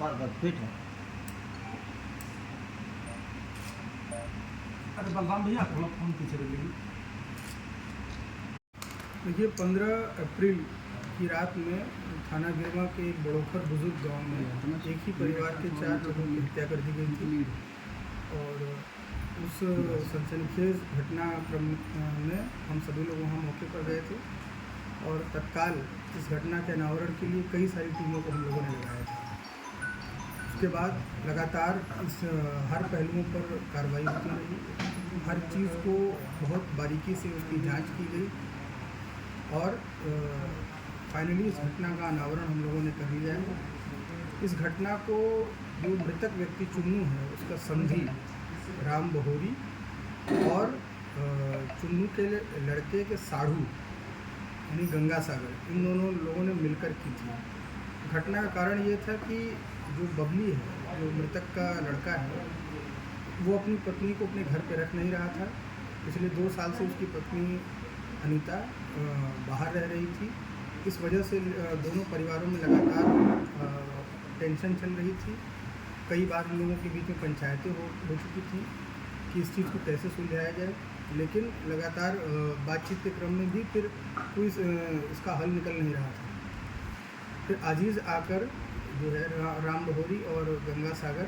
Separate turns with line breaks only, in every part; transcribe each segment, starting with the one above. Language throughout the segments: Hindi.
हमारा फिट है।
अरे बलराम भैया थोड़ा फोन पीछे रख लीजिए।
देखिए 15 अप्रैल की रात में थाना गिरमा के एक बड़ोखर बुजुर्ग गांव में एक ही परिवार के 4 लोगों की हत्या कर दी गई थी। और उस सनसनीखेज घटनाक्रम में हम सभी लोग वहां मौके पर गए थे और तत्काल इस घटना के अनावरण के लिए कई सारी टीमों को हम लोगों ने लगाया था। उसके बाद लगातार इस हर पहलुओं पर कार्रवाई होती रही, हर चीज़ को बहुत बारीकी से उसकी जांच की गई और फाइनली इस घटना का अनावरण हम लोगों ने कर लिया है। इस घटना को जो मृतक व्यक्ति चुन्नू है उसका संधी राम बहोरी और चुन्नू के लड़के के साढ़ू यानी गंगा सागर, इन दोनों लोगों ने मिलकर की थी। घटना का कारण ये था कि जो बबली है, जो मृतक का लड़का है, वो अपनी पत्नी को अपने घर पे रख नहीं रहा था। पिछले 2 साल से उसकी पत्नी अनीता बाहर रह रही थी। इस वजह से दोनों परिवारों में लगातार टेंशन चल रही थी। कई बार लोगों के बीच में पंचायतें हो चुकी थी कि इस चीज़ को कैसे सुलझाया जाए, लेकिन लगातार बातचीत के क्रम में भी फिर कोई इसका हल निकल नहीं रहा था। फिर अजीज़ आकर जो है राम बहोरी और गंगा सागर,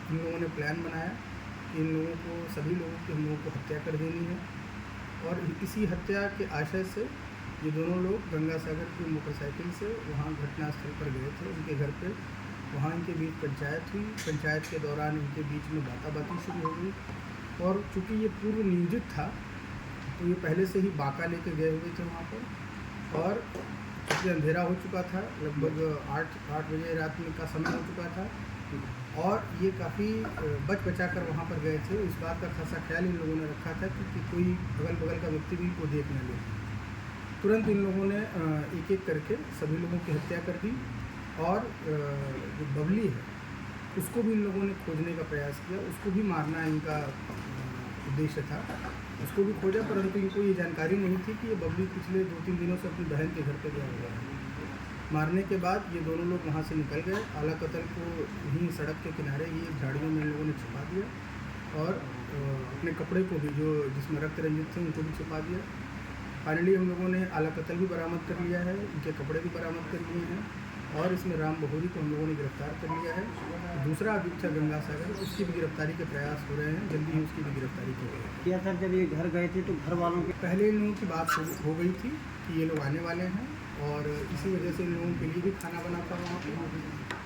इन लोगों ने प्लान बनाया कि इन लोगों को, सभी लोगों की हम लोगों को हत्या कर देनी है। और इसी हत्या के आशय से ये दोनों लोग गंगा सागर की मोटरसाइकिल से वहाँ घटनास्थल पर गए थे, उनके घर पे। वहाँ इनके बीच पंचायत हुई। पंचायत के दौरान इनके बीच में बाताबाती शुरू हो गई और चूँकि ये पूर्व नियोजित था तो ये पहले से ही बाका लेके गए हुए थे वहाँ पर। और चूँकि अंधेरा हो चुका था, लगभग 8 बजे रात में का समय हो चुका था और ये काफ़ी बच बचा कर वहाँ पर गए थे। इस बात का खासा ख्याल इन लोगों ने रखा था कि कोई अगल बगल का व्यक्ति भी इनको देख न ले। तुरंत इन लोगों ने एक एक करके सभी लोगों की हत्या कर दी और जो बबली है उसको भी इन लोगों ने खोजने का प्रयास किया, उसको भी मारना इनका उद्देश्य था। उसको भी खोजा, परंतु इनको ये जानकारी नहीं थी कि ये बबली पिछले 2-3 दिनों से अपनी बहन के घर पर गया हुआ है। मारने के बाद ये दोनों लोग वहाँ से निकल गए। आला कतल को यहीं सड़क के किनारे ही झाड़ियों में इन लोगों ने छिपा दिया और अपने कपड़े को भी, जो जिसमें रक्त रंजित थे, उनको भी छिपा दिया। फाइनली हम लोगों ने आला कतल भी बरामद कर लिया है, इनके कपड़े भी बरामद कर लिए हैं और इसमें राम बहोरी को हम लोगों ने गिरफ्तार कर लिया है। दूसरा आरोपी था गंगा सागर, उसकी भी गिरफ्तारी के प्रयास हो रहे हैं, जल्दी ही उसकी भी गिरफ्तारी की गई।
क्या सर, जब ये घर गए थे तो घर वालों के
पहले इन लोगों की बात हो गई थी कि ये लोग आने वाले हैं और इसी वजह से इन लोगों के लिए भी खाना बना था वहाँ पर।